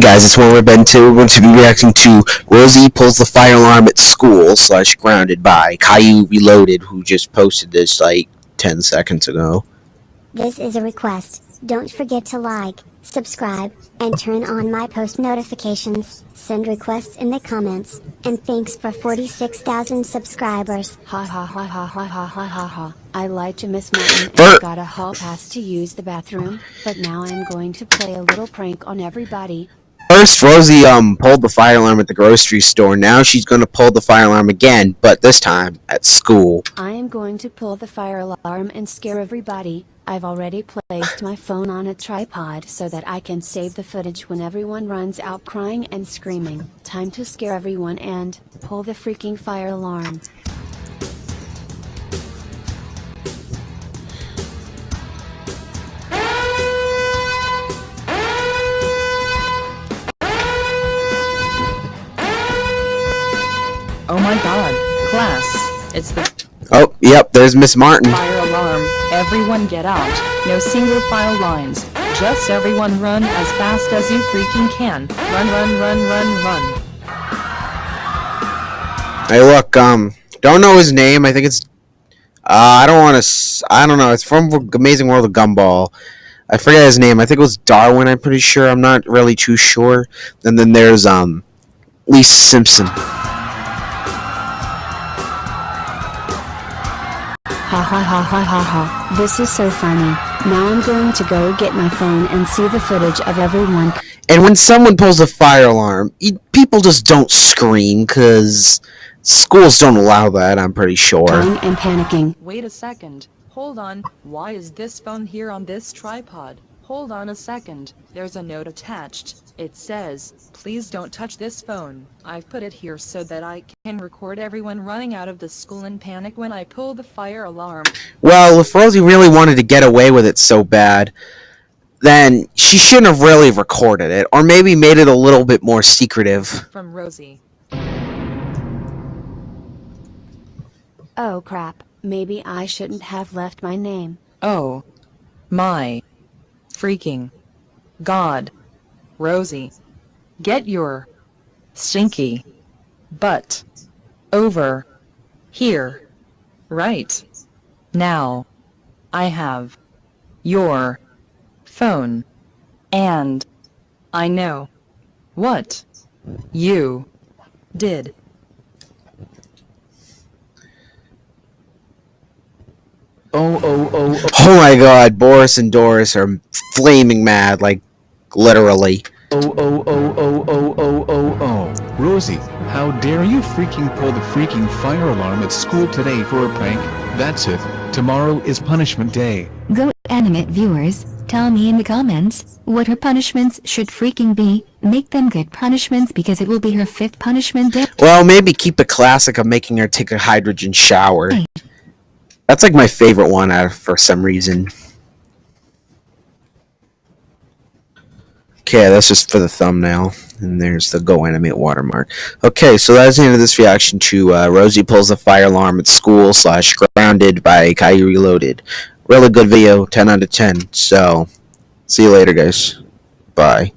guys, it's 1Redbed 2. We're going to be reacting to Rosie pulls the fire alarm at school / grounded by Caillou Reloaded, who just posted this like 10 seconds ago. This is a request. Don't forget to like, subscribe, and turn on my post notifications. Send requests in the comments. And thanks for 46,000 subscribers. Ha ha ha ha ha ha ha ha ha. I lied to Miss Martin and got a hall pass to use the bathroom, but now I'm going to play a little prank on everybody. First, Rosie pulled the fire alarm at the grocery store. Now she's going to pull the fire alarm again, but this time at school. I am going to pull the fire alarm and scare everybody. I've already placed my phone on a tripod so that I can save the footage when everyone runs out crying and screaming. Time to scare everyone and pull the freaking fire alarm. Oh my god, class, it's the Oh, yep, there's Miss Martin. fire alarm. Everyone get out. No single file lines. Just everyone run as fast as you freaking can. Run, run, run, run, run. Hey, look, don't know his name. I think it's, I don't know. It's from Amazing World of Gumball. I forget his name. I think it was Darwin, I'm pretty sure. I'm not really too sure. And then there's, Lisa Simpson. Ha ha ha ha ha ha, this is so funny. Now I'm going to go get my phone and see the footage of everyone. And when someone pulls a fire alarm, people just don't scream, because schools don't allow that, I'm pretty sure. Crying and panicking. Wait a second. Hold on. Why is this phone here on this tripod? Hold on a second. There's a note attached. It says, please don't touch this phone. I've put it here so that I can record everyone running out of the school in panic when I pull the fire alarm. Well, if Rosie really wanted to get away with it so bad, then she shouldn't have really recorded it, or maybe made it a little bit more secretive. From Rosie. Oh crap, maybe I shouldn't have left my name. Oh. My. Freaking. God. Rosie. Get your. Stinky. Butt. Over. Here. Right. Now. I have. Your. Phone. And. I know. What. You. Did. Oh my god, Boris and Doris are flaming mad, like, literally. Rosie, how dare you freaking pull the freaking fire alarm at school today for a prank? That's it. Tomorrow is punishment day. Go animate viewers, tell me in the comments, what her punishments should freaking be. Make them good punishments because it will be her 5th punishment day. Well, maybe keep a classic of making her take a hydrogen shower. That's like my favorite one for some reason. Okay, that's just for the thumbnail. And there's the Go Animate watermark. Okay, so that's the end of this reaction to Rosie pulls the fire alarm at school / grounded by Caillou Reloaded. Really good video, 10 out of 10. So, see you later, guys. Bye.